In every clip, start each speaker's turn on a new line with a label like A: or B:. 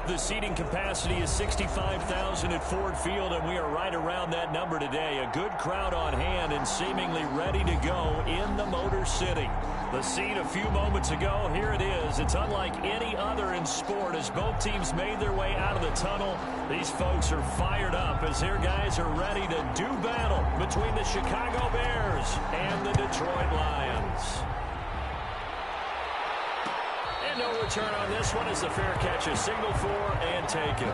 A: The seating capacity is 65,000 at Ford Field, and we are right around that number today. A good crowd on hand and seemingly ready to go in the Motor City. The scene a few moments ago, here it is. It's unlike any other in sport as both teams made their way out of the tunnel. These folks are fired up as their guys are ready to do battle between the Chicago Bears and the Detroit Lions. And no return on this one as the fair catch is signaled for and taken.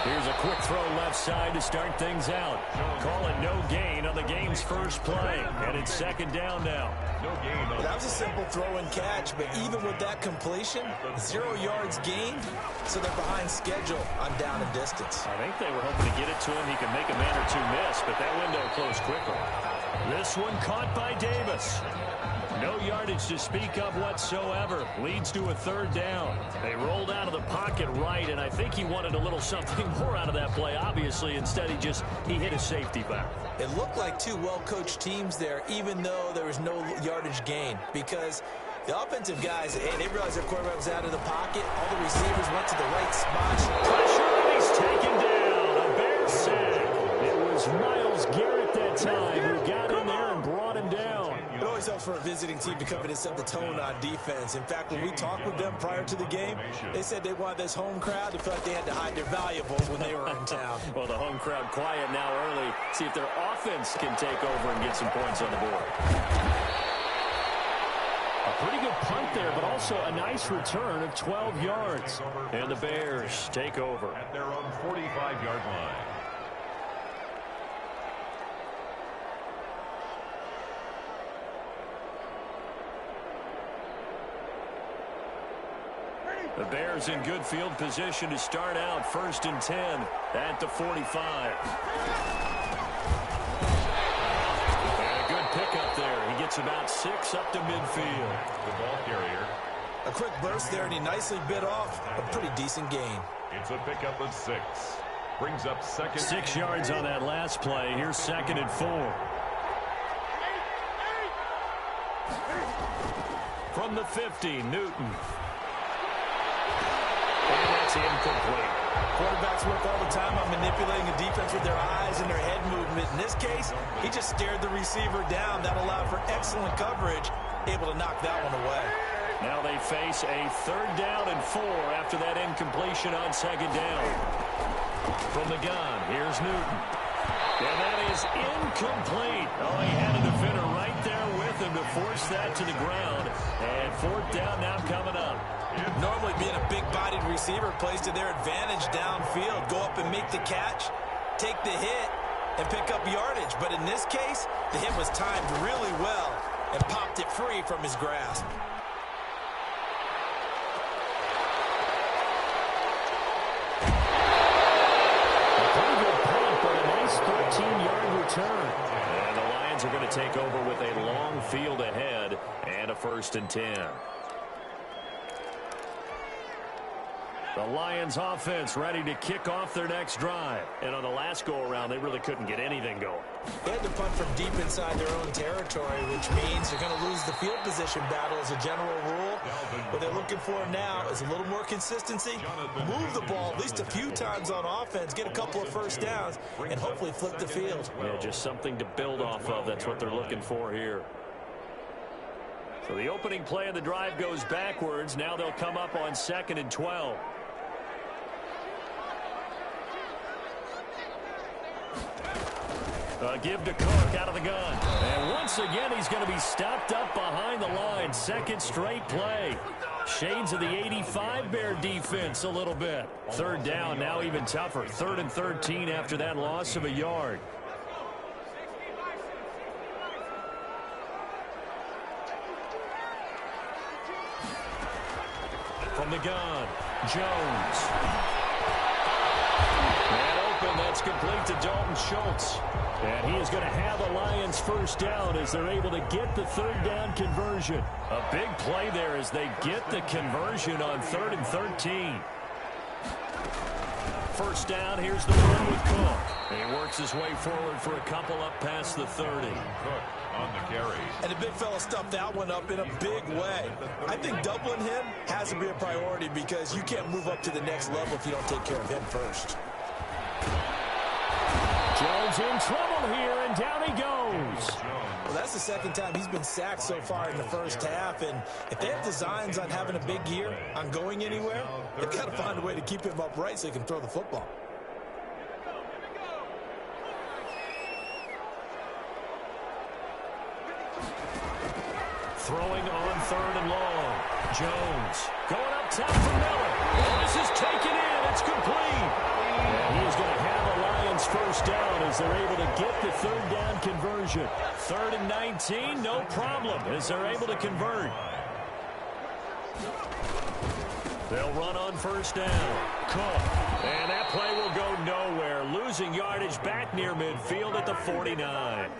A: Here's a quick throw left side to start things out. Call it no gain on the game's first play. And it's second down now.
B: Well, that was a simple throw and catch, but even with that completion, 0 yards gained, so they're behind schedule on down and distance.
A: I think they were hoping to get it to him. He could make a man or two miss, but that window closed quickly. This one caught by Davis. No yardage to speak of whatsoever. Leads to a third down. They rolled out of the pocket right, and I think he wanted a little something more out of that play, obviously. Instead, he hit a safety back.
B: It looked like two well-coached teams there, even though there was no yardage gain, because the offensive guys, hey, they realized their quarterback was out of the pocket. All the receivers went to the right spots.
A: Pressure, and he's taken down. A Bears sack. It was Myles Garrett that time who got in there and brought him down.
B: It always helps for a visiting team to come in and set the tone on defense. In fact, when we talked with them prior to the game, they said they wanted this home crowd to feel like they had to hide their valuables when they were in town.
A: Well, the home crowd quiet now early. See if their offense can take over and get some points on the board. A pretty good punt there, but also a nice return of 12 yards. And the Bears take over.
C: At their own 45-yard line.
A: The Bears in good field position to start out 1st and 10 at the 45. And a good pickup there. He gets about 6 up to midfield.
C: The ball carrier.
B: A quick burst there, and he nicely bit off a pretty decent gain.
C: It's a pickup of 6. Brings up second.
A: 6 yards on that last play. Here's 2nd and 4. From the 50, Newton. And that's incomplete.
B: Quarterbacks work all the time on manipulating the defense with their eyes and their head movement. In this case, he just stared the receiver down. That allowed for excellent coverage, able to knock that one away.
A: Now they face a 3rd down and 4 after that incompletion on 2nd down. From the gun, here's Newton. And that is incomplete. Oh, he had a defender right there with him to force that to the ground. And 4th down now coming up.
B: Normally being a big-bodied receiver plays to their advantage downfield. Go up and make the catch, take the hit, and pick up yardage. But in this case, the hit was timed really well and popped it free from his grasp.
A: A pretty good punt, but a nice 13-yard return. And the Lions are going to take over with a long field ahead and a 1st and 10. The Lions offense ready to kick off their next drive. And on the last go-around, they really couldn't get anything going.
B: They had to punt from deep inside their own territory, which means they're going to lose the field position battle as a general rule. What they're looking for now is a little more consistency, move the ball at least a few times on offense, get a couple of 1st downs, and hopefully flip the field.
A: Yeah, just something to build off of. That's what they're looking for here. So the opening play of the drive goes backwards. Now they'll come up on 2nd and 12. Give to Cook out of the gun. And once again, he's going to be stopped up behind the line. 2nd straight play. Shades of the 85 Bear defense a little bit. 3rd down, now even tougher. 3rd and 13 after that loss of a yard. From the gun, Jones. And open. That's complete to Dalton Schultz. And he is going to have a Lions first down as they're able to get the third down conversion. A big play there as they get the conversion on 3rd and 13. First down, here's the run with Cook. He works his way forward for a couple up past the 30.
C: Cook on the carry.
B: And the big fella stuffed that one up in a big way. I think doubling him has to be a priority because you can't move up to the next level if you don't take care of him first.
A: Jones in trouble here, and down he goes.
B: Well, that's the second time he's been sacked so far in the first half, and if they have designs on having a big year, on going anywhere, they've got to find a way to keep him upright so he can throw the football.
A: Throwing on 3rd and long. Jones going up top for Miller. This is taken in. It's complete. And he is going to have a Lions first down as they're able to get the third down conversion. 3rd and 19, no problem as they're able to convert. They'll run on first down. Cook. And that play will go nowhere. Losing yardage back near midfield at the 49.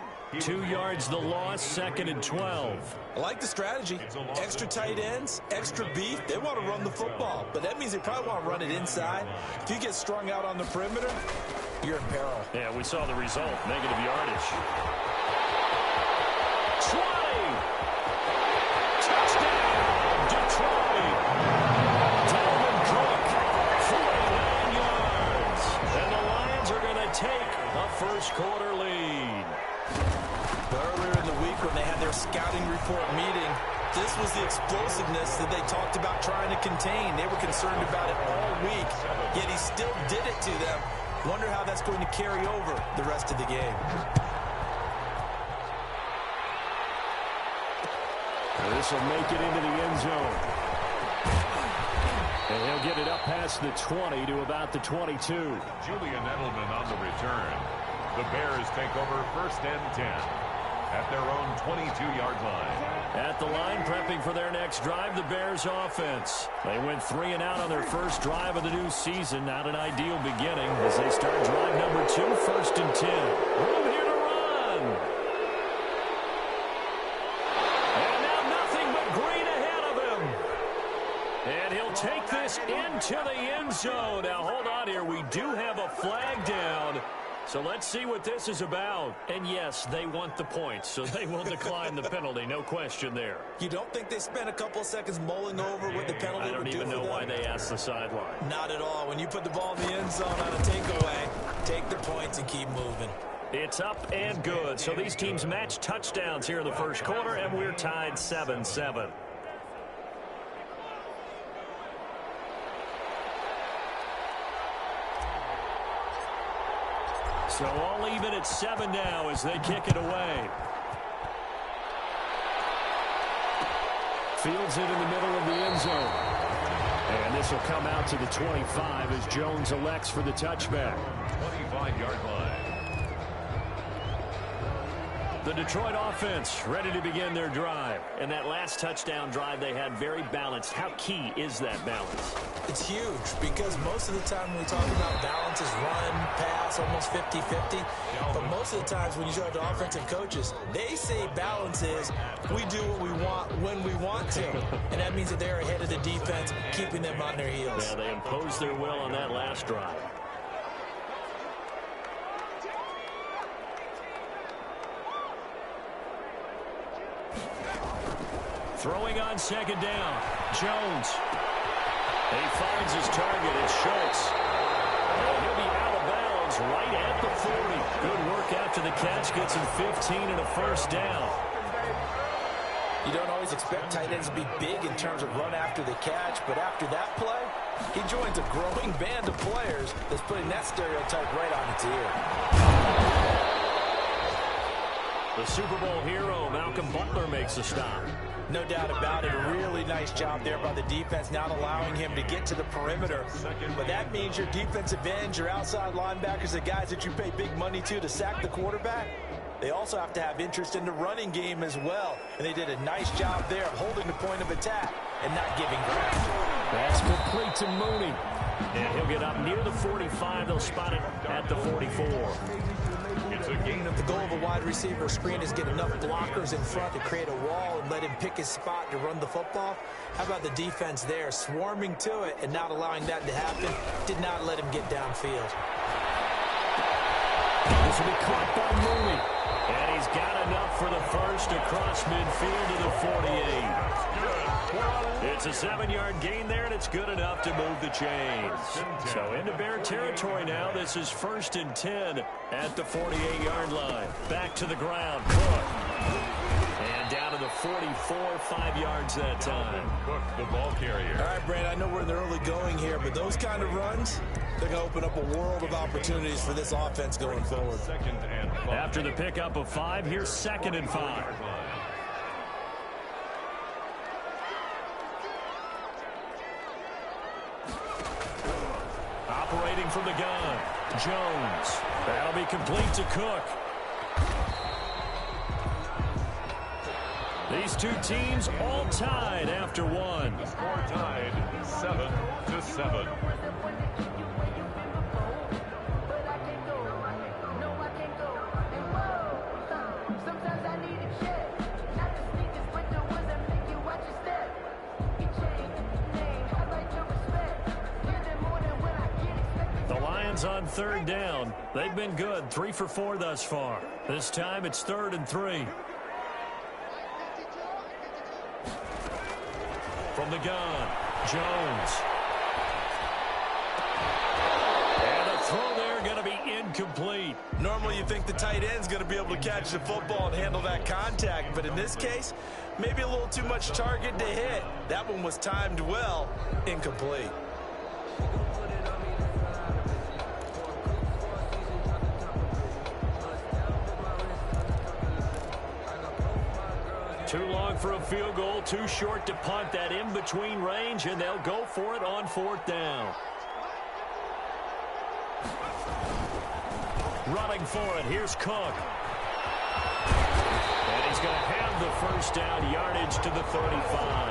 A: 2 yards the loss, 2nd and 12.
B: I like the strategy. Extra tight ends, extra beef. They want to run the football, but that means they probably want to run it inside. If you get strung out on the perimeter, you're in peril.
A: Yeah, we saw the result. Negative yardage. 20! Touchdown! Detroit! Dalvin Cook, 49 yards. And the Lions are going to take a first-quarter lead.
B: Earlier in the week when they had their scouting report meeting, this was the explosiveness that they talked about trying to contain. They were concerned about it all week, yet he still did it to them. Wonder how that's going to carry over the rest of the game.
A: This will make it into the end zone. And he'll get it up past the 20 to about the 22.
C: Julian Edelman on the return. The Bears take over 1st and 10 at their own 22-yard line.
A: At the line, prepping for their next drive, the Bears offense. They went 3 and out on their first drive of the new season. Not an ideal beginning as they start drive number 2, 1st and 10. Room here to run. And now nothing but green ahead of him. And he'll take this into the end zone. Now hold on here. We do have a flag down. So let's see what this is about. And yes, they want the points, so they will decline the penalty. No question there.
B: You don't think they spent a couple of seconds mulling over what the penalty would do for them?
A: I don't even know why they asked the sideline.
B: Not at all. When you put the ball in the end zone on a takeaway, take the points and keep moving.
A: It's up and good. So these teams match touchdowns here in the first quarter, and we're tied 7-7. So all even at 7 now as they kick it away. Fields it in the middle of the end zone. And this will come out to the 25 as Jones elects for the touchback.
C: 25-yard line.
A: The Detroit offense ready to begin their drive. And that last touchdown drive they had very balanced. How key is that balance?
B: It's huge because most of the time when we talk about balance is run, pass, almost 50-50. But most of the times when you talk to offensive coaches, they say balance is we do what we want when we want to. And that means that they're ahead of the defense, keeping them on their heels.
A: Yeah, they imposed their will on that last drive. Throwing on 2nd down. Jones. He finds his target. It's Schultz. And he'll be out of bounds right at the 40. Good work after the catch. Gets him 15 and a first down.
B: You don't always expect tight ends to be big in terms of run after the catch, but after that play, he joins a growing band of players that's putting that stereotype right on its ear.
A: The Super Bowl hero, Malcolm Butler, makes a stop.
B: No doubt about it. A really nice job there by the defense, not allowing him to get to the perimeter. But that means your defensive ends, your outside linebackers, the guys that you pay big money to sack the quarterback, they also have to have interest in the running game as well. And they did a nice job there of holding the point of attack and not giving ground.
A: That's complete to Mooney. And he'll get up near the 45. They'll spot it at the 44.
C: It's a gain of
B: The goal of a wide receiver screen is get enough blockers in front to create a wall and let him pick his spot to run the football. How about the defense there, swarming to it and not allowing that to happen? Did not let him get downfield.
A: This will be caught by Mooney. And he's got enough for the first across midfield to the 48. It's a 7-yard gain there, and it's good enough to move the chains. So into Bear territory now. This is 1st and 10 at the 48-yard line. Back to the ground. Cook. And down to the 44, 5 yards that time.
C: Cook, the ball carrier.
B: All right, Brand, I know we're in the early going here, but those kind of runs, they're going to open up a world of opportunities for this offense going forward.
C: Second and 5.
A: After the pickup of 5, here's 2nd and 5. Operating from the gun, Jones. That'll be complete to Cook. These two teams all tied after one.
C: The score tied 7-7.
A: The Lions on 3rd down. They've been good, 3 for 4 thus far. This time it's 3rd and 3. From the gun, Jones. And a throw there going to be incomplete.
B: Normally you think the tight end's going to be able to catch the football and handle that contact, but in this case, maybe a little too much target to hit. That one was timed well, incomplete.
A: Too long for a field goal, too short to punt. That in-between range, and they'll go for it on 4th down. Running for it, here's Cook. And he's going to have the 1st down, yardage to the 35.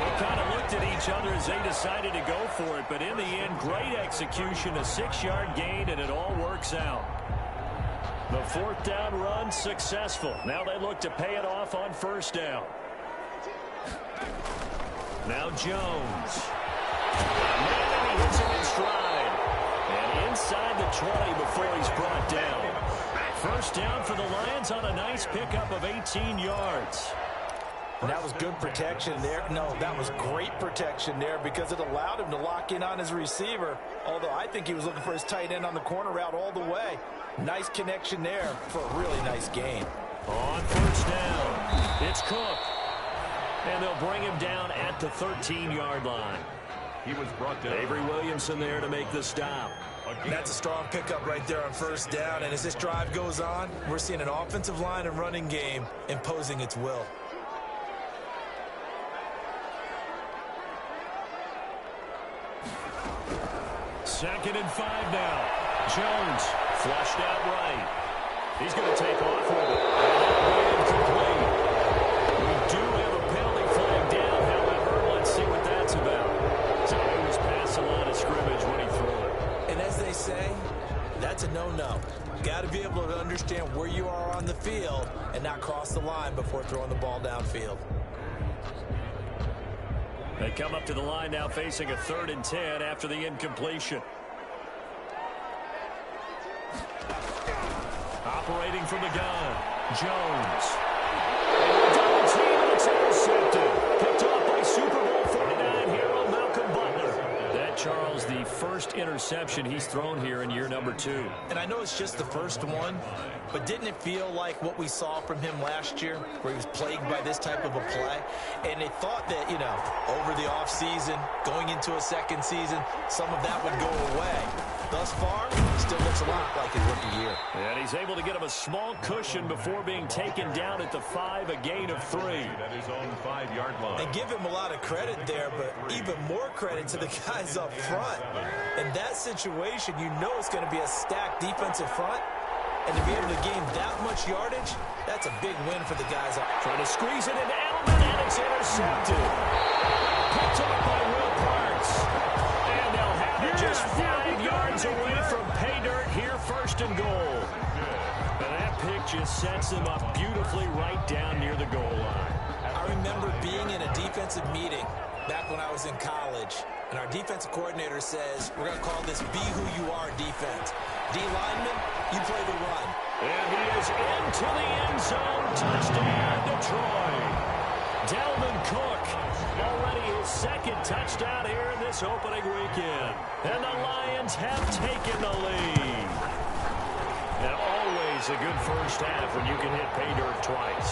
A: They kind of looked at each other as they decided to go for it, but in the end, great execution, a 6-yard gain, and it all works out. The 4th down run successful. Now they look to pay it off on 1st down. Now Jones. And he hits him in stride. And inside the 20 before he's brought down. 1st down for the Lions on a nice pickup of 18 yards.
B: And that was good protection there. No, that was great protection there because it allowed him to lock in on his receiver, although I think he was looking for his tight end on the corner route all the way. Nice connection there for a really nice gain.
A: On 1st down, it's Cook. And they'll bring him down at the 13-yard line.
C: He was brought down.
A: Avery Williamson there to make the stop.
B: That's a strong pickup right there on 1st down, and as this drive goes on, we're seeing an offensive line and running game imposing its will.
A: Second and 5 now. Jones flushed out right. He's going to take off with it. Incomplete. We do have a penalty flag down, however. Let's see what that's about. So he was past the line of scrimmage when he threw it.
B: And as they say, that's a no-no. Got to be able to understand where you are on the field and not cross the line before throwing the ball downfield.
A: They come up to the line now facing a 3rd and 10 after the incompletion. Operating from the gun, Jones. And double team, and it's intercepted. Picked off by Super Bowl 49 hero Malcolm Butler. That, Charles, the first interception he's thrown here in year number 2.
B: And I know it's just the first one, but didn't it feel like what we saw from him last year, where he was plagued by this type of a play? And they thought that, you know, over the offseason, going into a second season, some of that would go away. Thus far, still looks a lot like his rookie year.
A: And he's able to get him a small cushion before being taken down at the 5, a gain of 3.
C: At his own 5-yard line.
B: And give him a lot of credit there, but even more credit to the guys up front. In that situation, you know it's going to be a stacked defensive front. And to be able to gain that much yardage, that's a big win for the guys up.
A: Trying to squeeze it into Edelman, and it's intercepted. Picked up by Will Parks. And they'll have just 5 yards away from pay dirt here, first and goal. And that pick just sets them up beautifully right down near the goal line.
B: I remember being in a defensive meeting back when I was in college, and our defensive coordinator says, we're going to call this Be Who You Are defense. D lineman, you play the run.
A: And he is into the end zone. Touchdown, Detroit. Dalvin Cook, already his second touchdown here in this opening weekend. And the Lions have taken the lead. And always a good first half when you can hit pay dirt twice.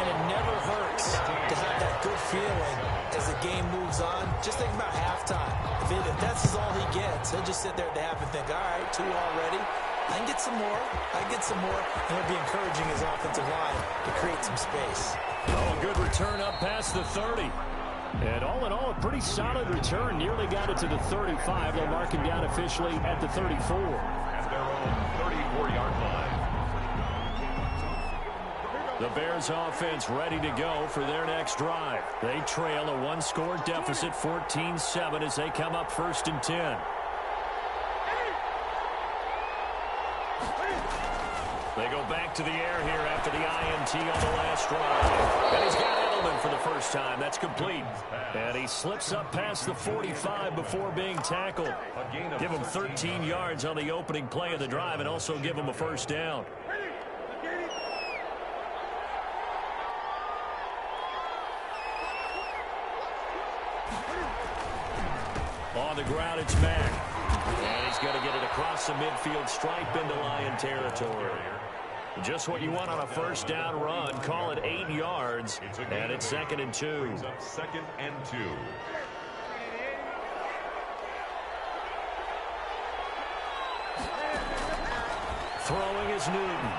B: And it never hurts to have that good feeling as the game moves on. Just think about halftime. If that's all he gets, he'll just sit there at the half and think, all right, 2 already. I can get some more. I can get some more. And he'll be encouraging his offensive line to create some space.
A: Oh, a good return up past the 30. And all in all, a pretty solid return. Nearly got it to the 35. They'll mark him down officially at the 34.
C: At their own 34-yard line.
A: The Bears offense ready to go for their next drive. They trail a 1-score deficit, 14-7, as they come up first and 10. They go back to the air here after the INT on the last drive. And he's got Edelman for the first time. That's complete. And he slips up past the 45 before being tackled. Give him 13 yards on the opening play of the drive and also give him a first down. On the ground, it's Mack. And he's going to get it across the midfield stripe into Lion territory. Just what you want on a first down run. Call it 8 yards. And it's 2nd and 2.
C: Second and 2.
A: Throwing is Newton.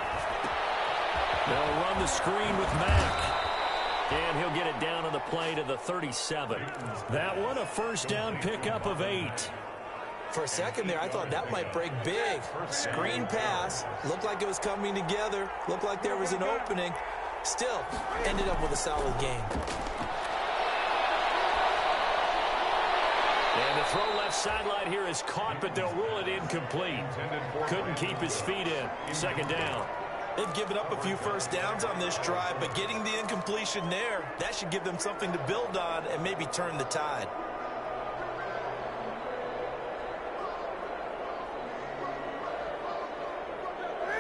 A: They'll run the screen with Mack. And he'll get it down on the play to the 37. That one, a first down pickup of 8.
B: For a second there, I thought that might break big. Screen pass. Looked like it was coming together. Looked like there was an opening. Still, ended up with a solid game.
A: And the throw left sideline here is caught, but they'll rule it incomplete. Couldn't keep his feet in. 2nd down.
B: They've given up a few first downs on this drive, but getting the incompletion there, that should give them something to build on and maybe turn the tide.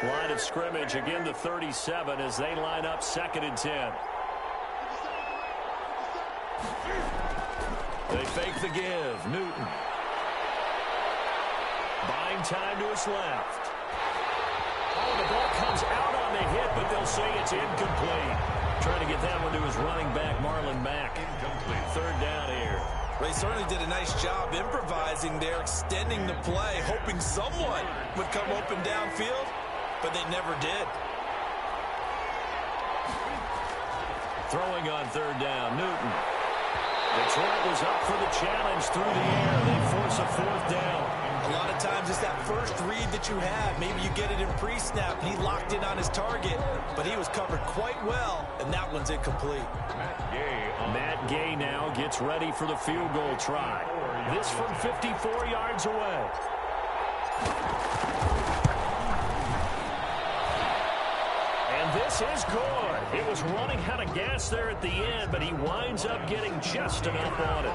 A: Line of scrimmage, again the 37 as they line up 2nd and 10. They fake the give. Newton. Buying time to his left. Oh, the ball comes out on the hit, but they'll say it's incomplete. Trying to get that one to his running back, Marlon Mack. Incomplete. 3rd down here.
B: They certainly did a nice job improvising there, extending the play, hoping someone would come open downfield, but they never did.
A: Throwing on 3rd down, Newton. Detroit was up for the challenge through the air. They force a 4th down.
B: A lot of times it's that first read that you have. Maybe you get it in pre-snap, and he locked in on his target, but he was covered quite well, and that one's incomplete.
A: Matt Gay now gets ready for the field goal try. This from 54 yards away. And this is good. It was running out of gas there at the end, but he winds up getting just enough on it.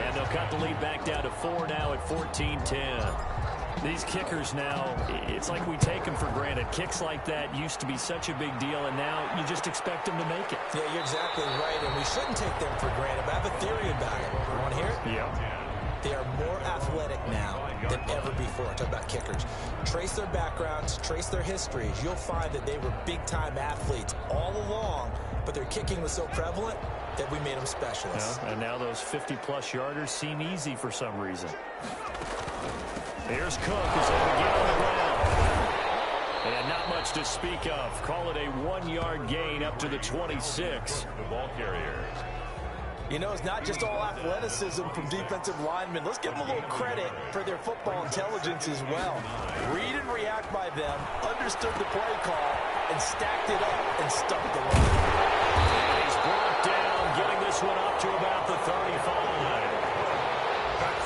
A: And they'll cut the lead back down to 4 now at 14-10. These kickers now, it's like we take them for granted. Kicks like that used to be such a big deal, and now you just expect them to make it.
B: Yeah, you're exactly right, and we shouldn't take them for granted, but I have a theory about it. You want to hear it?
A: Yeah.
B: They are more athletic now than ever before. I talk about kickers. Trace their backgrounds, trace their histories. You'll find that they were big-time athletes all along, but their kicking was so prevalent that we made them specialists.
A: Yeah, and now those 50-plus yarders seem easy for some reason. Here's Cook as they begin on the ground. And not much to speak of. Call it a 1-yard gain up to the 26.
C: The ball carrier.
B: You know, it's not just all athleticism from defensive linemen. Let's give them a little credit for their football intelligence as well. Read and react by them, understood the play call, and stacked it up and stuck the run.
A: He's brought down, getting this one up to about the 35.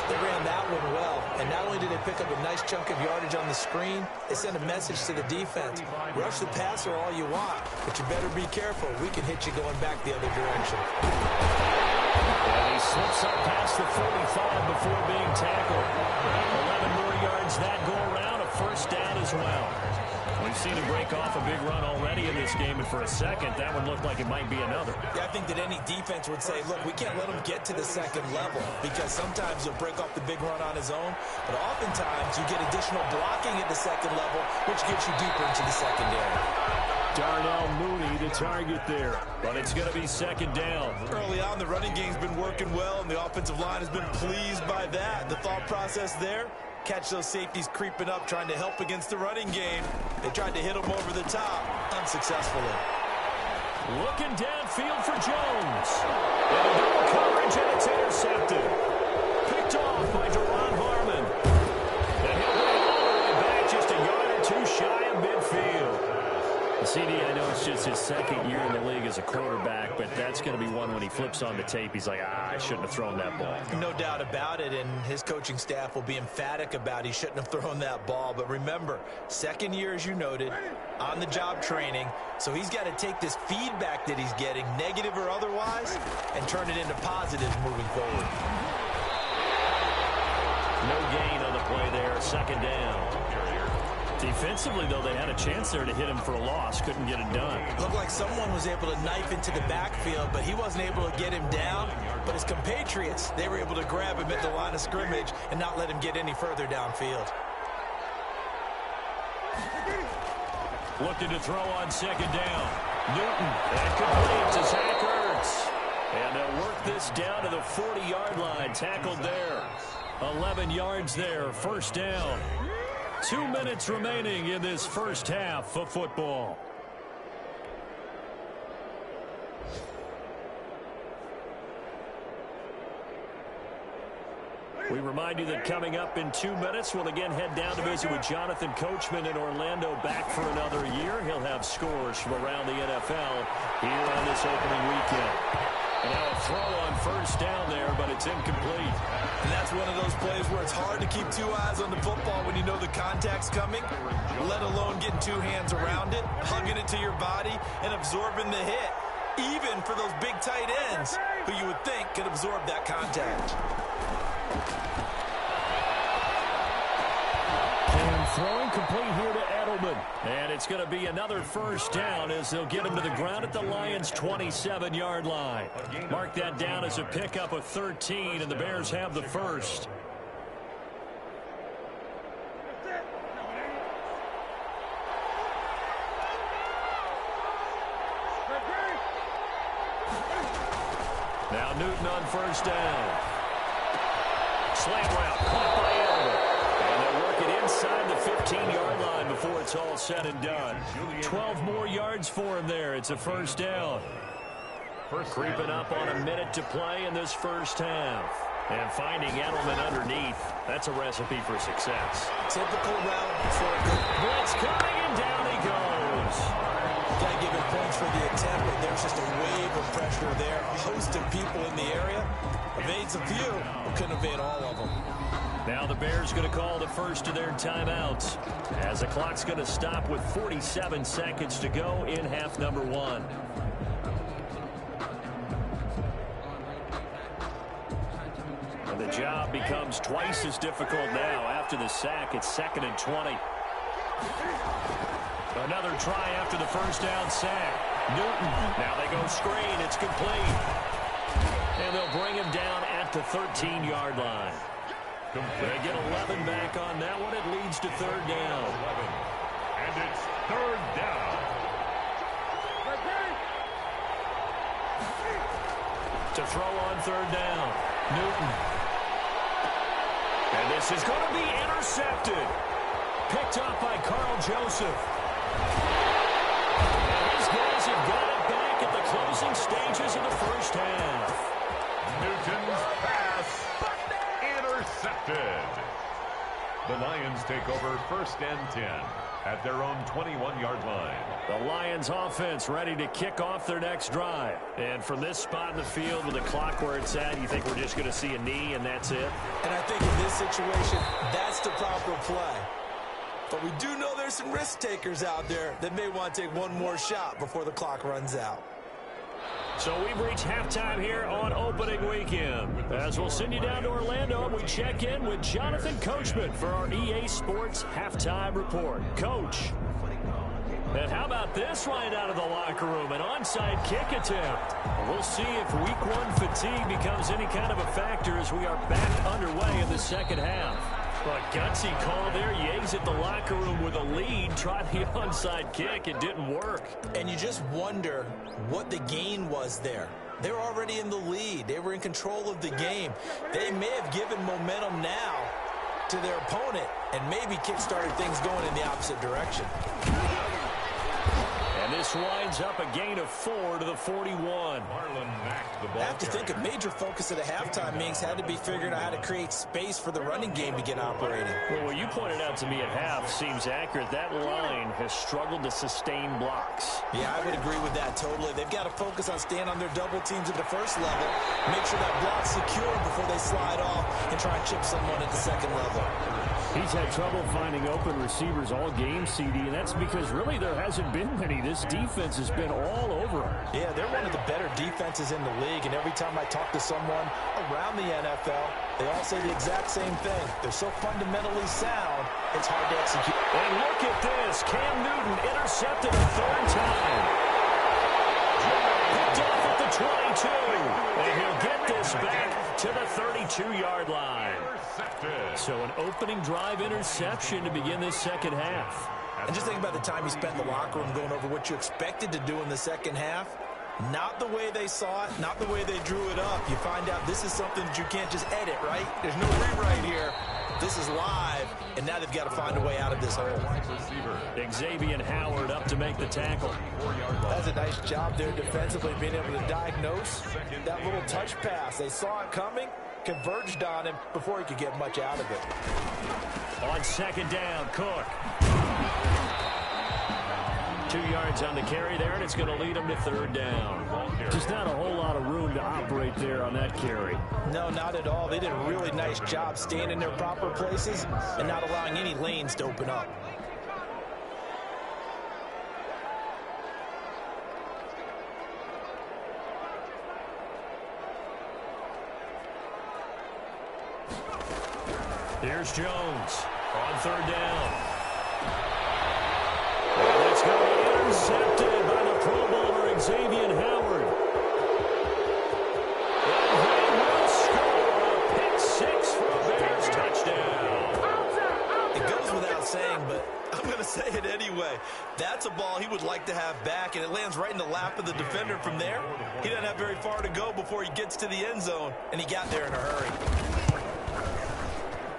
B: They ran that one well. And not only did they pick up a nice chunk of yardage on the screen, they sent a message to the defense. Rush the passer all you want, but you better be careful. We can hit you going back the other direction.
A: And he slips up past the 45 before being tackled. 11 more yards that go around, a first down as well. We've seen him break off a big run already in this game, and for a second, that one looked like it might be another.
B: Yeah, I think that any defense would say, look, we can't let him get to the second level, because sometimes he'll break off the big run on his own, but oftentimes you get additional blocking at the second level, which gets you deeper into the secondary.
A: Darnell Mooney, the target there, but it's going to be second down.
B: Early on, the running game's been working well, and the offensive line has been pleased by that. The thought process there, catch those safeties creeping up, trying to help against the running game. They tried to hit them over the top, unsuccessfully.
A: Looking downfield for Jones. And no coverage, and it's intercepted. Picked off by Deron Harmon. And he'll bring it all the way back, just a yard or two shy of midfield. CD, I know it's just his second year in the league as a quarterback, but that's going to be one when he flips on the tape. He's like, I shouldn't have thrown that ball.
B: No doubt about it, and his coaching staff will be emphatic about he shouldn't have thrown that ball. But remember, second year, as you noted, on-the-job training, so he's got to take this feedback that he's getting, negative or otherwise, and turn it into positives moving forward.
A: No gain on the play there, second down. Defensively, though, they had a chance there to hit him for a loss. Couldn't get it done.
B: Looked like someone was able to knife into the backfield, but he wasn't able to get him down. But his compatriots, they were able to grab him at the line of scrimmage and not let him get any further downfield.
A: Looking to throw on second down. Newton, that complete to Zach Ertz. And they'll work this down to the 40-yard line. Tackled there. 11 yards there, first down. 2 minutes remaining in this first half of football. We remind you that coming up in 2 minutes, we'll again head down to visit with Jonathan Coachman in Orlando, back for another year. He'll have scores from around the NFL here on this opening weekend. And now a throw on first down there, but it's incomplete.
B: And that's one of those plays where it's hard to keep two eyes on the football when you know the contact's coming, let alone getting two hands around it, hugging it to your body, and absorbing the hit, even for those big tight ends who you would think could absorb that contact.
A: And throwing complete here to Edelman. And it's going to be another first down as they'll get him to the ground at the Lions' 27-yard line. Mark that down as a pickup of 13, and the Bears have the first. Now Newton on first down. Slant route caught by Edelman. And they'll work it inside the 15-yard line before it's all said and done. 12 more yards for him there. It's a first down. Creeping up on a minute to play in this first half. And finding Edelman underneath, that's a recipe for success.
B: Typical route for a good
A: blitz coming, and down he goes.
B: Got to give him points for the attempt, but there's just a wave of pressure there. A host of people in the area. Evades a few, but couldn't evade all of them.
A: Now the Bears going to call the first of their timeouts as the clock's going to stop with 47 seconds to go in half number one. And the job becomes twice as difficult now. After the sack, it's 2nd and 20. Another try after the first down sack. Newton, now they go screen. It's complete. And they'll bring him down at the 13-yard line. They get 11 back on that one. It leads to third down.
C: And it's third down.
A: To throw on third down. Newton. And this is going to be intercepted. Picked up by Carl Joseph. And these guys have got it back at the closing stages of the first half.
C: Newton's pass intercepted. The Lions take over 1st and 10. at their own 21-yard line.
A: The Lions offense ready to kick off their next drive. And from this spot in the field with the clock where it's at, you think we're just going to see a knee and that's it?
B: And I think in this situation, that's the proper play. But we do know there's some risk takers out there that may want to take one more shot before the clock runs out.
A: So we've reached halftime here on opening weekend. As we'll send you down to Orlando, we check in with Jonathan Coachman for our EA Sports Halftime Report. Coach. And how about this right out of the locker room? An onside kick attempt. We'll see if week one fatigue becomes any kind of a factor as we are back underway in the second half. But gutsy call there. You exit the locker room with a lead. Try the onside kick. It didn't work.
B: And you just wonder what the gain was there. They were already in the lead. They were in control of the game. They may have given momentum now to their opponent and maybe kick-started things going in the opposite direction.
A: And this winds up a gain of 4 to the 41.
B: I have to think a major focus of the halftime, Minks, had to be figuring out how to create space for the running game to get operating.
A: Well, what you pointed out to me at half seems accurate. That line has struggled to sustain blocks.
B: Yeah, I would agree with that totally. They've got to focus on staying on their double teams at the first level, make sure that block's secure before they slide off and try and chip someone at the second level.
A: He's had trouble finding open receivers all game, CD, and that's because really there hasn't been many. This defense has been all over him.
B: Yeah, they're one of the better defenses in the league, and every time I talk to someone around the NFL, they all say the exact same thing. They're so fundamentally sound, it's hard to execute.
A: And look at this. Cam Newton intercepted a third time. Picked off at the 22. And he'll get this back to the 32-yard line. So an opening drive interception to begin this second half.
B: And just think about the time you spent in the locker room going over what you expected to do in the second half. Not the way they saw it, not the way they drew it up. You find out this is something that you can't just edit, right? There's no rewrite here. This is live, and now they've got to find a way out of this hole.
A: Xavier Howard up to make the tackle.
B: That's a nice job there defensively, being able to diagnose that little touch pass. They saw it coming, converged on him before he could get much out of it.
A: On second down, Cook. 2 yards on the carry there, and it's going to lead them to third down. Just not a whole lot of room to operate there on that carry.
B: No, not at all. They did a really nice job staying in their proper places and not allowing any lanes to open up.
A: Here's Jones on third down. And it's going to be intercepted by the Pro Bowler Xavier Howard. And he will score a pick six for a Bears touchdown.
B: It goes without saying, but I'm going to say it anyway. That's a ball he would like to have back, and it lands right in the lap of the defender from there. He doesn't have very far to go before he gets to the end zone, and he got there in a hurry.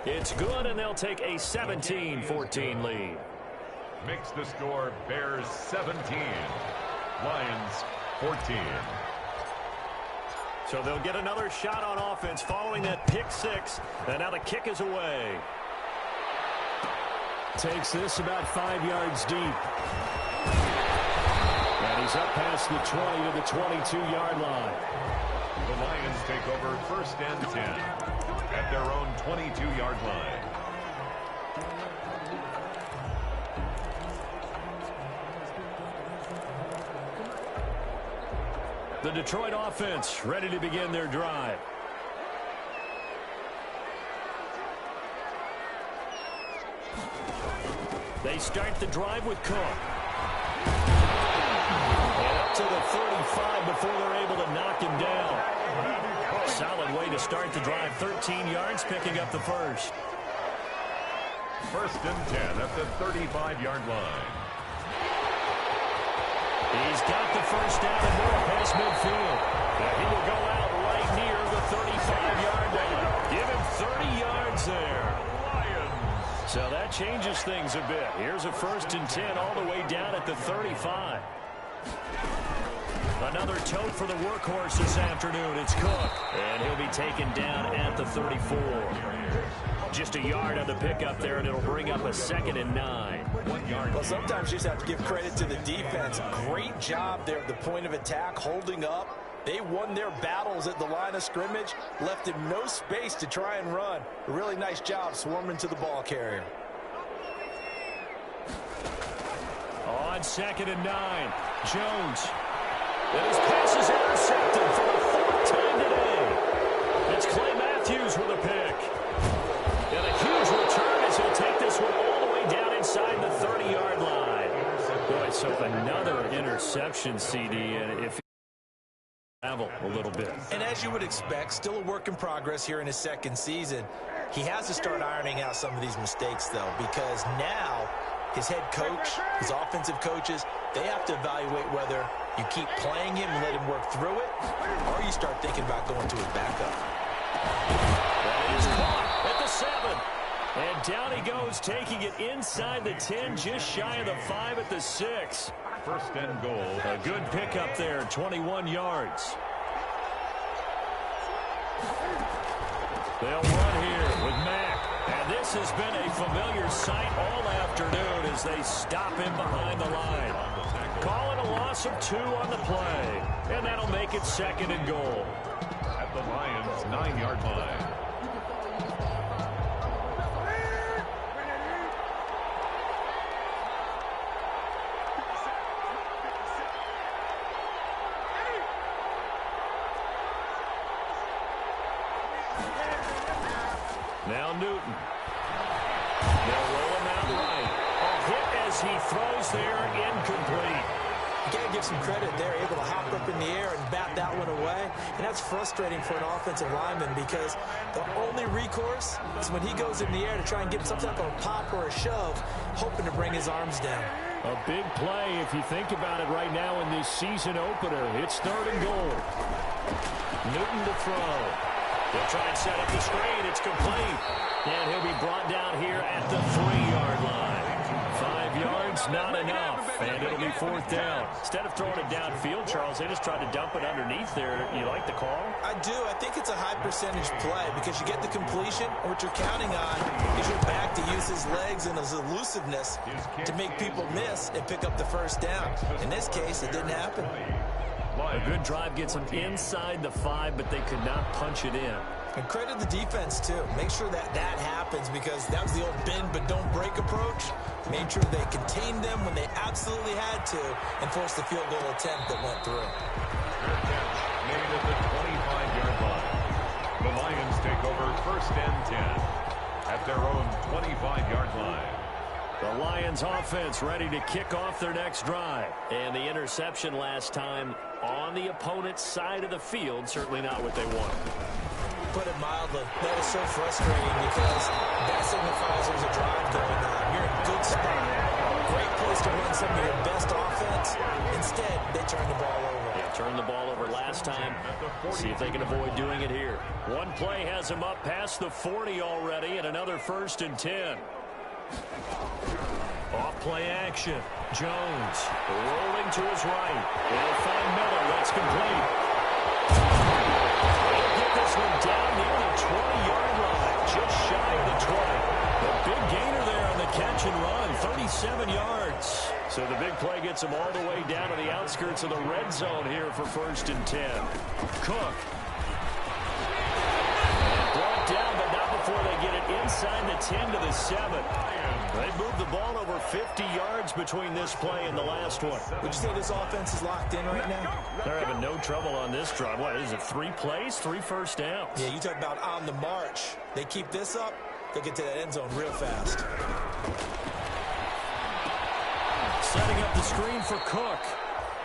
A: It's good, and they'll take a 17-14 lead.
C: Makes the score Bears 17, Lions 14.
A: So they'll get another shot on offense following that pick six, and now the kick is away. Takes this about 5 yards deep. And he's up past the 20 to the 22-yard line.
C: The Lions take over first and 10 at their own 22-yard line.
A: The Detroit offense ready to begin their drive. They start the drive with Cook. And up to the 35 before they're able to knock him down. Solid way to start the drive. 13 yards, picking up the first.
C: First and 10 at the 35-yard line.
A: He's got the first down and more past midfield. And he will go out right near the 35-yard line. Give him 30 yards there. So that changes things a bit. Here's a first and 10 all the way down at the 35. Another tote for the workhorse this afternoon. It's Cook, and he'll be taken down at the 34. Just a yard on the pickup there, and it'll bring up a 2nd and 9.
B: Well, sometimes you just have to give credit to the defense. Great job there at the point of attack, holding up. They won their battles at the line of scrimmage, left him no space to try and run. A really nice job swarming to the ball carrier.
A: On 2nd and 9, Jones. And his pass is intercepted for the 4th time today. It's Clay Matthews with a pick. And a huge return as he'll take this one all the way down inside the 30-yard line. Boy, so another interception, CD, and if travel a little bit. And as you would expect, still a work in progress here in his 2nd season. He has to start ironing out some of these mistakes, though, because now his head coach, his offensive coaches, they have to evaluate whether you keep playing him and let him work through it, or you start thinking about going to his backup. That is caught at the 7. And down he goes, taking it inside the 10, just shy of the 5 at the 6.
C: 1st and goal.
A: A good pickup there, 21 yards. They'll run here with Mack. And this has been a familiar sight all afternoon as they stop him behind the line. Call it a loss of 2 on the play. And that'll make it 2nd and goal.
C: At the Lions' 9-yard line.
A: Now Newton. They'll roll him out right. A hit as he throws there, incomplete. You got to give some credit. They're able to hop up in the air and bat that one away. And that's frustrating for an offensive lineman because the only recourse is when he goes in the air to try and get some type of a pop or a shove, hoping to bring his arms down. A big play if you think about it right now in this season opener. It's 3rd and goal. Newton to throw. They'll try and set up the screen. It's complete. And he'll be brought down here at the 3-yard line. 5 yards, not enough. And it'll be 4th down. Instead of throwing it downfield, Charles, they just tried to dump it underneath there. You like the call? I do. I think it's a high percentage play because you get the completion. And what you're counting on is your back to use his legs and his elusiveness to make people miss and pick up the 1st down. In this case, it didn't happen. A good drive gets them inside the 5, but they could not punch it in. And credit the defense, too. Make sure that that happens because that was the old bend but don't break approach. Made sure they contained them when they absolutely had to and forced the field goal attempt that went through.
C: Made at the 25-yard line. The Lions take over 1st and 10 at their own 25-yard line.
A: The Lions offense ready to kick off their next drive. And the interception last time on the opponent's side of the field, certainly not what they want. Put it mildly, that is so frustrating because that signifies there's a drive going on. You're in a good spot. Great place to run some of your best offense. Instead, they turn the ball over. Yeah, turned the ball over last time. See if they can avoid doing it here. One play has them up past the 40 already and another 1st and 10. Off play action. Jones rolling to his right. They'll find Miller. That's complete. They'll get this one down near the 20-yard line. Just shy of the 20. A big gainer there on the catch and run. 37 yards. So the big play gets them all the way down to the outskirts of the red zone here for 1st and 10. Cook. Brought down, but not before they get it inside the 10 to the 7. They moved the ball over 50 yards between this play and the last one. Would you say this offense is locked in right now? They're having no trouble on this drive. What is it, 3 plays, 3 first downs? Yeah, you talk about on the march. They keep this up, they'll get to that end zone real fast. Setting up the screen for Cook.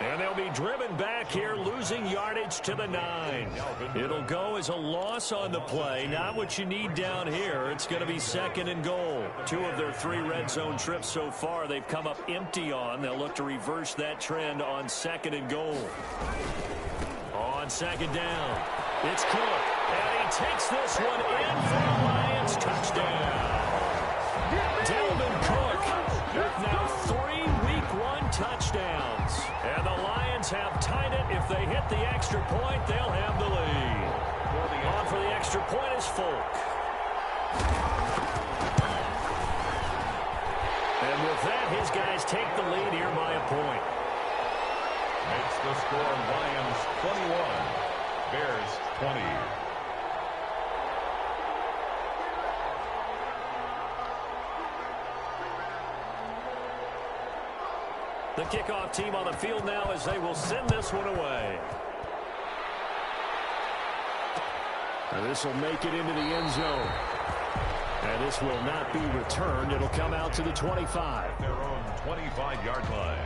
A: And they'll be driven back here, losing yardage to the 9. It'll go as a loss on the play. Not what you need down here. It's going to be 2nd and goal. 2 of their 3 red zone trips so far they've come up empty on. They'll look to reverse that trend on 2nd and goal. On 2nd down, it's Cook. And he takes this one in for the Lions touchdown. Dalvin Cook with now 3 Week 1 touchdowns. And the Lions If they hit the extra point, they'll have the lead. On for the extra point is Folk. And with that, his guys take the lead here by a point.
C: Makes the score Lions 21, Bears 20.
A: The kickoff team on the field now as they will send this one away. And this will make it into the end zone. And this will not be returned. It'll come out to the 25.
C: Their own 25-yard line.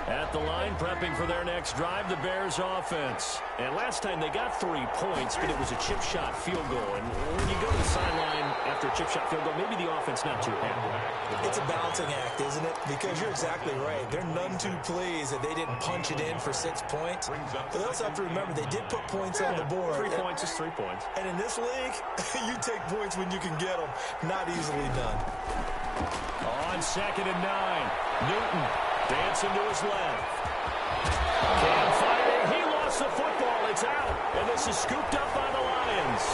A: At the line, prepping for their next drive, the Bears offense. And last time they got 3 points, but it was a chip shot field goal. And when you go to the sideline after a chip shot field goal, maybe the offense not too happy.
B: It's a balancing act, isn't it? Because you're exactly right. They're none too pleased that they didn't punch it in for 6 points. But they also have to remember they did put points on the board.
A: 3 points is 3 points.
B: And in this league, you take points when you can get them. Not easily done.
A: On 2nd and 9, Newton dancing to his left. Cam firing. He lost the football. It's out. And this is scooped up by the Lions.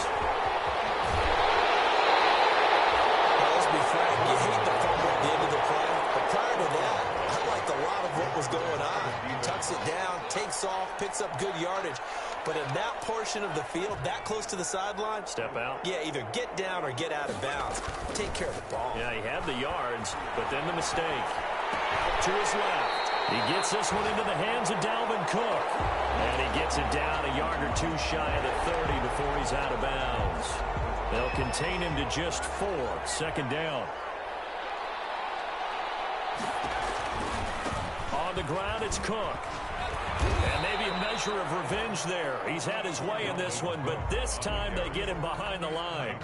B: Now, let's be frank. You hate the fumble at the end of the play. But prior to that, I liked a lot of what was going on. He tucks it down, takes off, picks up good yardage. But in that portion of the field, that close to the sideline,
A: step out.
B: Yeah, either get down or get out of bounds. Take care of the ball.
A: Yeah, he had the yards, but then the mistake. Out to his left. He gets this one into the hands of Dalvin Cook. And he gets it down a yard or 2 shy of the 30 before he's out of bounds. They'll contain him to just 4. 2nd down. On the ground, it's Cook. And maybe a measure of revenge there. He's had his way in this one, but this time they get him behind the line.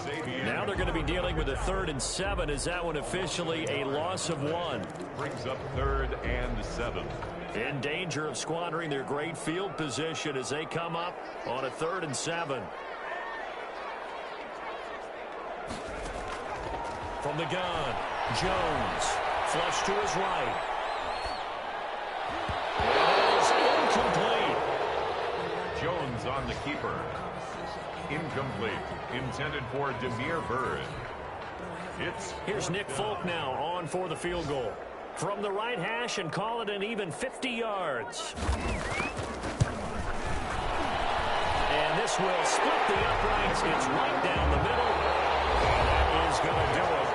A: Now they're going to be dealing with a 3rd and 7. Is that one officially a loss of 1?
C: Brings up 3rd and 7.
A: In danger of squandering their great field position as they come up on a 3rd and 7. From the gun, Jones, flush to his right. Incomplete.
C: Jones on the keeper. Incomplete. Intended for Demir Bird.
A: Here's Nick Folk now on for the field goal. From the right hash and call it an even 50 yards. And this will split the uprights. It's right down the middle. And that is going to do it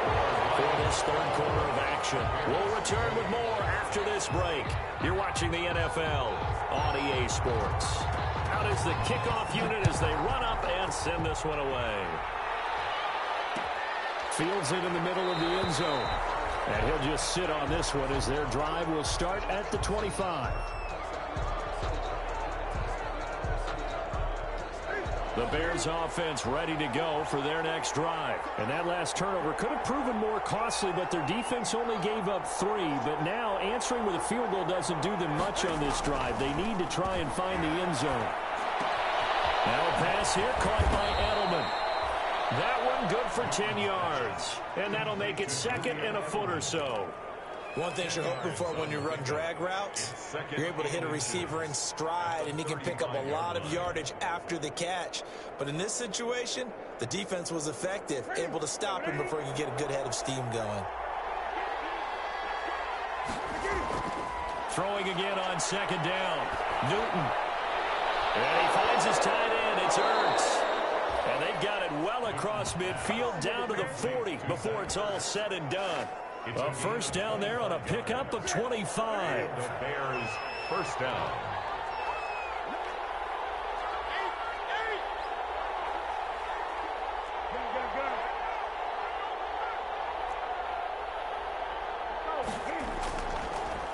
A: for this 3rd quarter of action. We'll return with more after this break. You're watching the NFL on EA Sports. Out is the kickoff unit as they run up and send this one away. Fields it in the middle of the end zone. And he'll just sit on this one as their drive will start at the 25. The Bears offense ready to go for their next drive. And that last turnover could have proven more costly, but their defense only gave up 3. But now answering with a field goal doesn't do them much on this drive. They need to try and find the end zone. Now a pass here caught by Edelman. That one good for 10 yards. And that'll make it 2nd and a foot or so.
B: One thing you're hoping for when you run drag routes, you're able to hit a receiver in stride, and he can pick up a lot of yardage after the catch. But in this situation, the defense was effective, able to stop him before he could get a good head of steam going.
A: Throwing again on 2nd down. Newton. And he finds his tight end. It's Ertz. And they've got it well across midfield down to the 40 before it's all said and done. A 1st down there on a pickup of 25.
C: The Bears 1st down.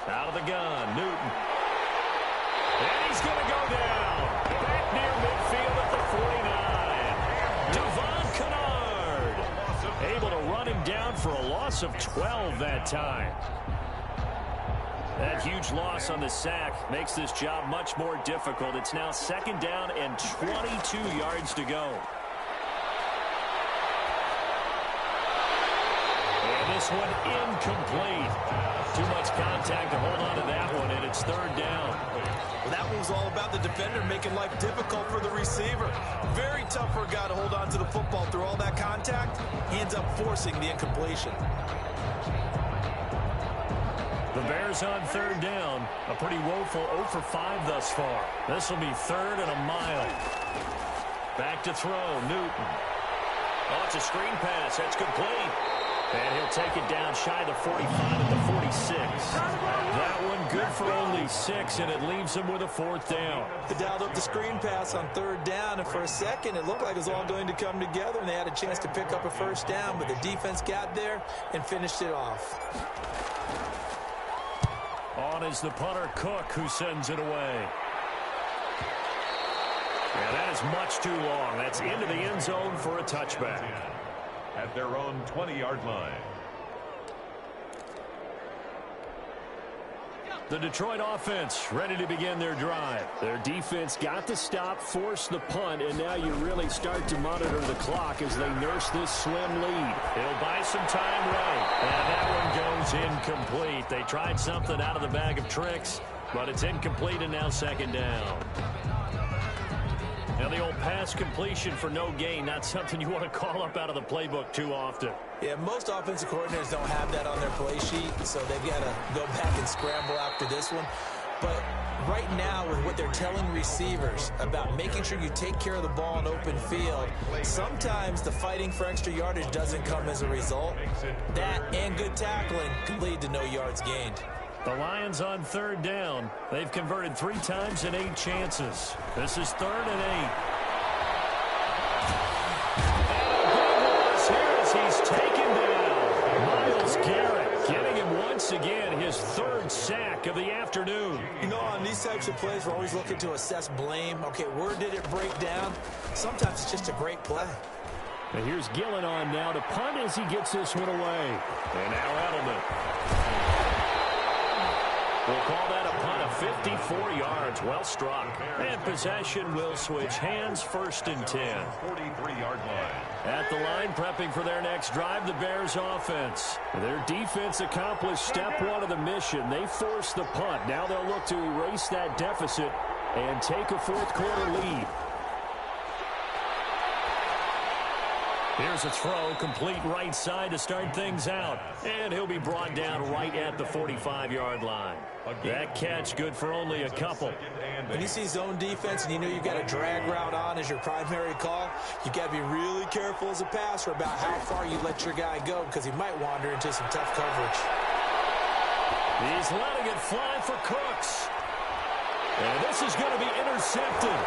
A: Out of the gun, Newton. And he's going to go down. Back near midfield at the 49. Devon Kennard able to run him down for a loss of 12 that time. That huge loss on the sack makes this job much more difficult. It's now 2nd down and 22 yards to go. And this one incomplete. Too much contact to hold on to that one, and it's third down.
B: Well, that one was all about the defender making life difficult for the receiver. Very tough for a guy to hold on to the football through all that contact. He ends up forcing the incompletion.
A: The Bears on third down. A pretty woeful 0 for 5 thus far. This will be third and a mile. Back to throw, Newton. Oh, it's a screen pass. That's complete. And he'll take it down shy of the 45 at the 46. That one good for only 6, and it leaves him with a fourth down.
B: They dialed up the screen pass on third down, and for a second it looked like it was all going to come together, and they had a chance to pick up a first down, but the defense got there and finished it off.
A: On is the punter, Cook, who sends it away. Yeah, that is much too long. That's into the end zone for a touchback.
C: At their own 20-yard line.
A: The Detroit offense ready to begin their drive. Their defense got the stop, forced the punt, and now you really start to monitor the clock as they nurse this slim lead. It'll buy some time right. And that one goes incomplete. They tried something out of the bag of tricks, but it's incomplete and now second down. Now, the old pass completion for no gain, not something you want to call up out of the playbook too often.
B: Yeah, most offensive coordinators don't have that on their play sheet, so they've got to go back and scramble after this one. But right now, with what they're telling receivers about making sure you take care of the ball in open field, sometimes the fighting for extra yardage doesn't come as a result. That and good tackling can lead to no yards gained.
A: The Lions on third down. They've converted 3 times in 8 chances. This is third and 8. Here as he's taken down. Myles Garrett getting him once again his 3rd sack of the afternoon.
B: You know, on these types of plays, we're always looking to assess blame. Okay, where did it break down? Sometimes it's just a great play.
A: And here's Gillen on now to punt as he gets this one away. And now Edelman. We'll call that a punt of 54 yards. Well struck. And possession will switch hands, 1st and 10.
C: 43-yard line.
A: At the line, prepping for their next drive, the Bears offense. Their defense accomplished step 1 of the mission. They forced the punt. Now they'll look to erase that deficit and take a 4th quarter lead. Here's a throw, complete right side to start things out. And he'll be brought down right at the 45-yard line. That catch good for only a couple.
B: When you see zone defense and you know you've got a drag route on as your primary call, you've got to be really careful as a passer about how far you let your guy go because he might wander into some tough coverage.
A: He's letting it fly for Cooks. And this is going to be intercepted.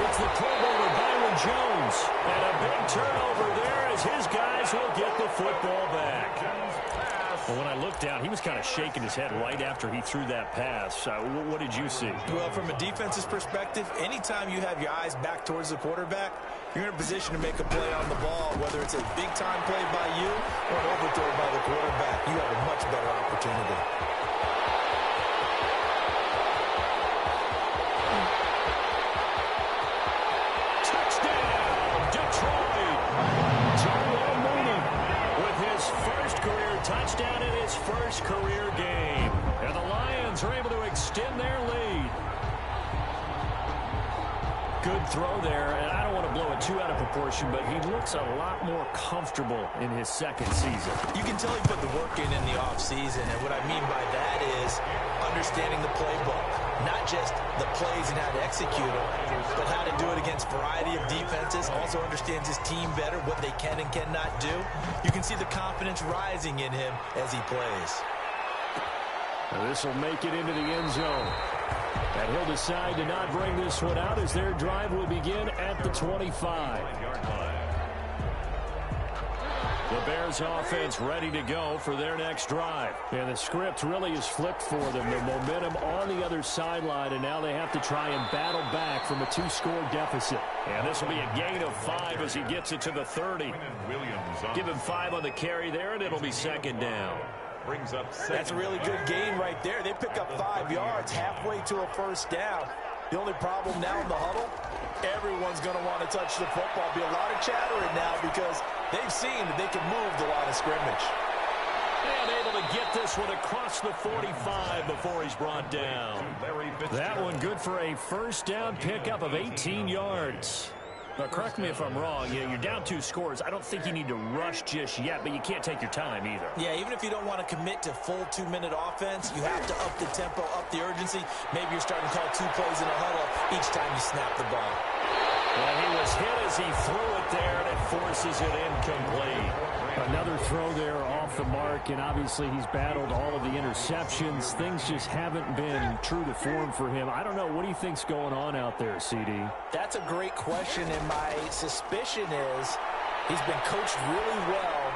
A: It's the Pro Bowler Byron Jones. And a big turnover there as his guys will get the football back. Well, when I looked down, he was kind of shaking his head right after he threw that pass. What did you see?
B: Well, from a defense's perspective, anytime you have your eyes back towards the quarterback, you're in a position to make a play on the ball, whether it's a big-time play by you or an overthrow by the quarterback. You have a much better opportunity.
A: Touchdown in his first career game. And the Lions are able to extend their lead. Good throw there, and I don't want to blow it too out of proportion, but he looks a lot more comfortable in his 2nd season.
B: You can tell he put the work in the offseason, and what I mean by that is understanding the playbook. Not just the plays and how to execute them, but how to do it against a variety of defenses. Also understands his team better, what they can and cannot do. You can see the confidence rising in him as he plays.
A: This will make it into the end zone. And he'll decide to not bring this one out as their drive will begin at the 25-yard line. The Bears offense ready to go for their next drive. And the script really is flipped for them. The momentum on the other sideline, and now they have to try and battle back from a 2-score deficit. And this will be a gain of 5 as he gets it to the 30. Give him 5 on the carry there, and it'll be 2nd down.
C: Brings up
B: That's a really good gain right there. They pick up 5 yards halfway to a first down. The only problem now in the huddle, everyone's going to want to touch the football. Be a lot of chattering now because they've seen that they can move the line of scrimmage.
A: And able to get this one across the 45 before he's brought down. That one good for a first down pickup of 18 yards. Now, correct me if I'm wrong. You're down 2 scores. I don't think you need to rush just yet, but you can't take your time either.
B: Yeah, even if you don't want to commit to full 2-minute offense, you have to up the tempo, up the urgency. Maybe you're starting to call 2 plays in a huddle each time you snap the ball.
A: Well, he was hit as he threw it there, and it forces it incomplete.
D: Another throw there off the mark, and obviously he's battled all of the interceptions. Things just haven't been true to form for him. I don't know. What do you think's going on out there, CD?
B: That's a great question, and my suspicion is he's been coached really well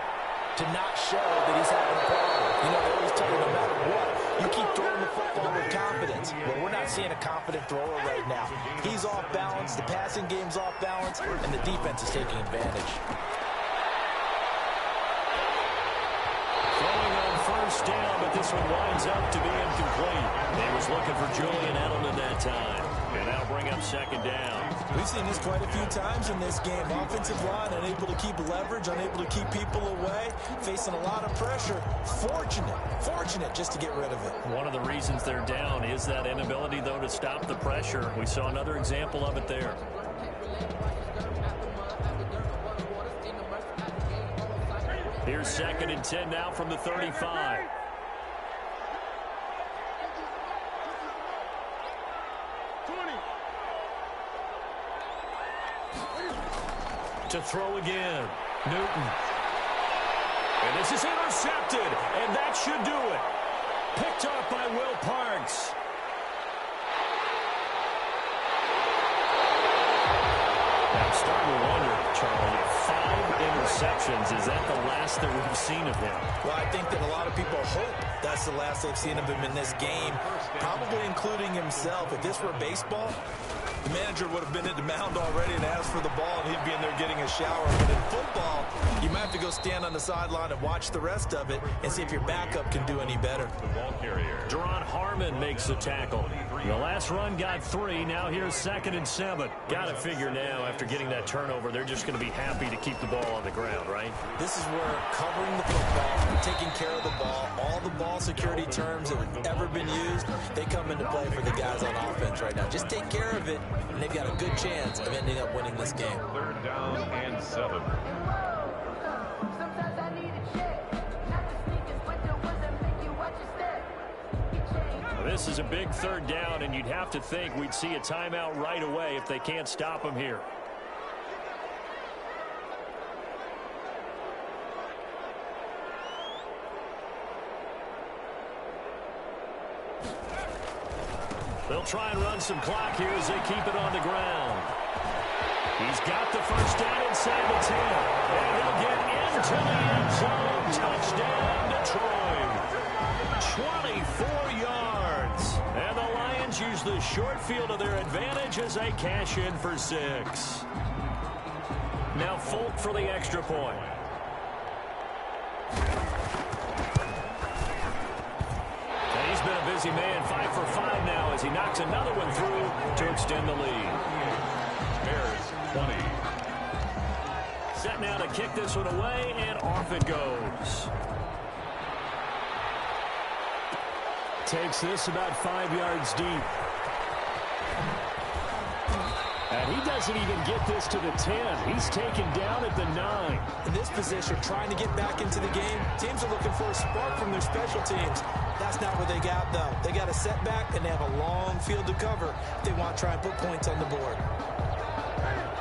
B: to not show that he's having a problem. You know, they always tell you no matter what, you keep throwing the football with confidence. Well, we're not seeing a confident thrower right now. He's off balance, the passing game's off balance, and the defense is taking advantage.
A: Throwing on first down, but this one winds up to be incomplete. He was looking for Julian Edelman that time. And that'll bring up second down.
B: We've seen this quite a few times in this game. Offensive line unable to keep leverage, unable to keep people away, facing a lot of pressure. Fortunate just to get rid of it.
A: One of the reasons they're down is that inability, though, to stop the pressure. We saw another example of it there. Here's second and 10 now from the 35. To throw again, Newton. And this is intercepted, and that should do it. Picked off by Will Parks. I'm starting to wonder, Charlie, 5 interceptions, is that the last that we've seen of him?
B: Well, I think that a lot of people hope that's the last they've seen of him in this game, probably including himself. If this were baseball, the manager would have been at the mound already and asked for the ball, and he'd be in there getting a shower. But in football, you might have to go stand on the sideline and watch the rest of it and see if your backup can do any better.
C: The ball carrier.
A: Deron Harmon makes the tackle. The last run got 3. Now here's second and 7. Got to figure now, after getting that turnover, they're just going to be happy to keep the ball on the ground, right?
B: This is where covering the football, taking care of the ball, all the ball security terms that have ever been used, they come into play for the guys on offense right now. Just take care of it, and they've got a good chance of ending up winning this game.
C: Third down and 7.
A: This is a big third down, and you'd have to think we'd see a timeout right away if they can't stop him here. They'll try and run some clock here as they keep it on the ground. He's got the first down inside the 10. And he'll get into the end zone. Touchdown, Detroit. 24 yards. And the Lions use the short field to their advantage as they cash in for 6. Now Folk for the extra point. And he's been a busy man, 5 for 5 now as he knocks another one through to extend the lead.
C: Bears 20.
A: Set now to kick this one away, and off it goes. Takes this about 5 yards deep. And he doesn't even get this to the 10. He's taken down at the 9.
B: In this position, trying to get back into the game, teams are looking for a spark from their special teams. That's not what they got, though. They got a setback, and they have a long field to cover if they want to try and put points on the board.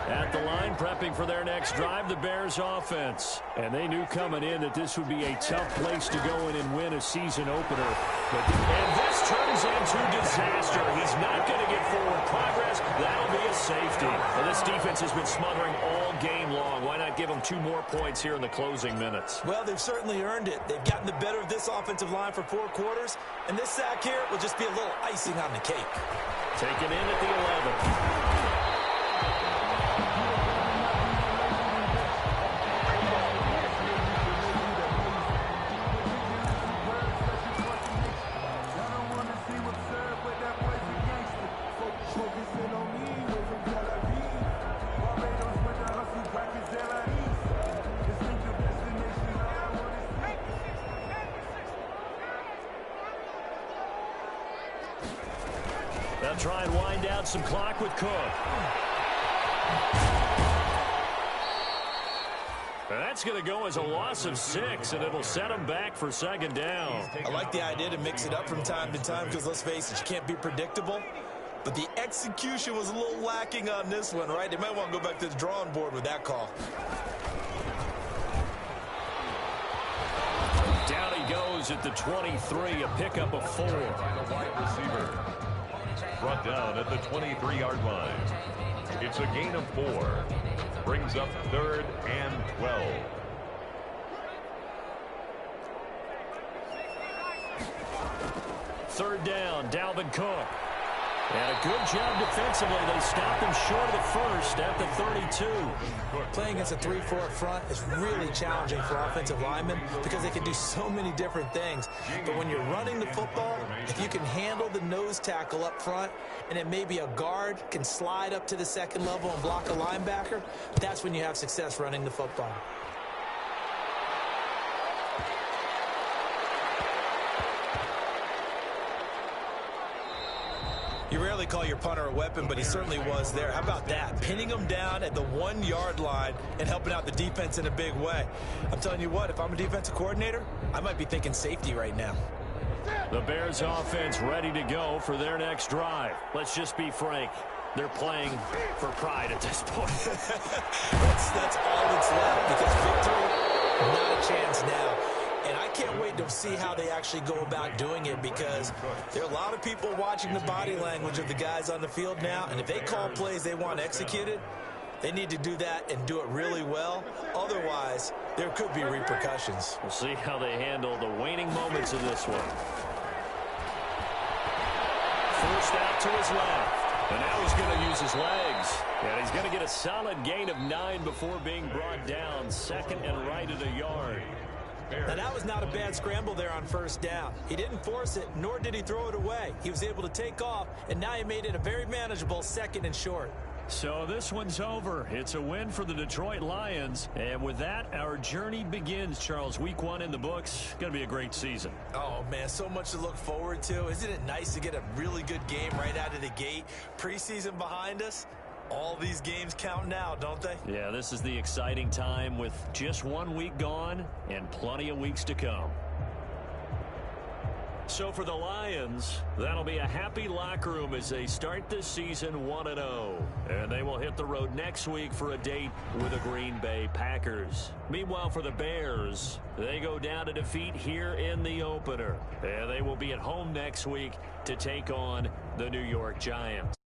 A: At the line, prepping for their next drive, the Bears offense. And they knew coming in that this would be a tough place to go in and win a season opener. And this turns into disaster. He's not going to get forward progress. That'll be a safety. And this defense has been smothering all game long. Why not give them 2 more points here in the closing minutes?
B: Well, they've certainly earned it. They've gotten the better of this offensive line for 4 quarters. And this sack here will just be a little icing on the cake.
A: Taken in at the 11. They'll try and wind down some clock with Cook. That's going to go as a loss of 6, and it'll set them back for second down.
B: I like the idea to mix it up from time to time because, let's face it, you can't be predictable. But the execution was a little lacking on this one, right? They might want to go back to the drawing board with that call.
A: Down he goes at the 23, a pickup of 4.
C: Wide receiver. Brought down at the 23-yard line. It's a gain of 4. Brings up 3rd and 12.
A: Third down, Dalvin Cook. And a good job defensively. They stopped him short of the first at the 32.
B: Playing against a 3-4 front is really challenging for offensive linemen because they can do so many different things. But when you're running the football, if you can handle the nose tackle up front and then maybe a guard can slide up to the second level and block a linebacker, that's when you have success running the football. You rarely call your punter a weapon, but he certainly was there. How about that? Pinning him down at the 1-yard line and helping out the defense in a big way. I'm telling you what, if I'm a defensive coordinator, I might be thinking safety right now.
A: The Bears offense ready to go for their next drive. Let's just be frank. They're playing for pride at this point.
B: that's all that's left because victory, not a chance now. And I can't wait to see how they actually go about doing it because there are a lot of people watching the body language of the guys on the field now. And if they call plays they want executed, they need to do that and do it really well. Otherwise, there could be repercussions.
A: We'll see how they handle the waning moments of this one. Forced out to his left. And now he's going to use his legs. And he's going to get a solid gain of 9 before being brought down. 2nd and right at a yard.
B: Now, that was not a bad scramble there on first down. He didn't force it, nor did he throw it away. He was able to take off, and now he made it a very manageable 2nd and short.
A: So this one's over. It's a win for the Detroit Lions. And with that, our journey begins, Charles. Week 1 in the books. Going to be a great season.
B: Oh, man, so much to look forward to. Isn't it nice to get a really good game right out of the gate? Preseason behind us. All these games count now, don't they?
A: Yeah, this is the exciting time with just 1 week gone and plenty of weeks to come. So for the Lions, that'll be a happy locker room as they start this season 1-0. And they will hit the road next week for a date with the Green Bay Packers. Meanwhile, for the Bears, they go down to defeat here in the opener. And they will be at home next week to take on the New York Giants.